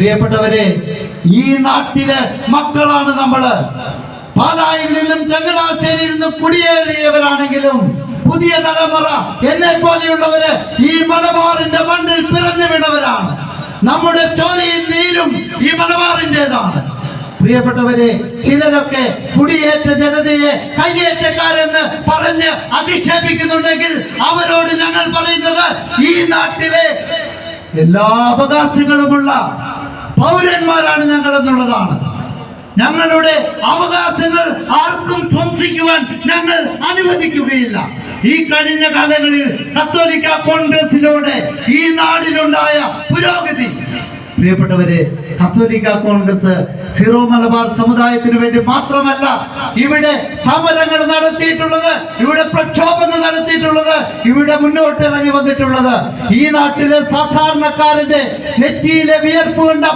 പ്രിയപ്പെട്ടവരെ, ഈ നാട്ടിലെ മക്കളാണ് നമ്മള്. പാലായിൽ നിന്നും ചങ്ങനാശ്ശേരിയിൽ നിന്നും കുടിയേറിയവരാണെങ്കിലും പുതിയ തലമുറ എന്നെ പോലെയുള്ളവര് ഈ മലബാറിന്റെ മണ്ണിൽ പിറന്നു വീണവരാണ്. നമ്മുടെ ചോരയും നീരും ഈ മലബാറിൻ്റെതാണ്. പ്രിയപ്പെട്ടവരെ, ചിലരൊക്കെ കുടിയേറ്റ ജനതയെ കയ്യേറ്റക്കാരെന്ന് പറഞ്ഞ് അധിക്ഷേപിക്കുന്നുണ്ടെങ്കിൽ അവരോട് ഞങ്ങൾ പറയുന്നത്, ഈ നാട്ടിലെ എല്ലാ അവകാശങ്ങളുമുള്ള പൗരന്മാരാണ് ഞങ്ങൾ എന്നുള്ളതാണ്. ഞങ്ങളുടെ അവകാശങ്ങൾ ആർക്കും ധ്വംസിക്കുവാൻ ഞങ്ങൾ അനുവദിക്കുകയില്ല. ഈ കഴിഞ്ഞ കാലങ്ങളിൽ കത്തോലിക്ക കോൺഗ്രസിലൂടെ ഈ നാടിനുണ്ടായ പുരോഗതി, പ്രിയപ്പെട്ടവരെ, കത്തോലിക്ക കോൺഗ്രസ് സീറോ മലബാർ സമുദായത്തിന് വേണ്ടി മാത്രമല്ല ഇവിടെ സമരങ്ങൾ നടത്തിയിട്ടുള്ളത്, ഇവിടെ പ്രക്ഷോഭങ്ങൾ നടത്തിയിട്ടുള്ളത്, ഇവിടെ മുന്നോട്ടിറങ്ങി വന്നിട്ടുള്ളത്. ഈ നാട്ടിലെ സാധാരണക്കാരന്റെ നെറ്റിയിലെ വിയർപ്പ് കൊണ്ട്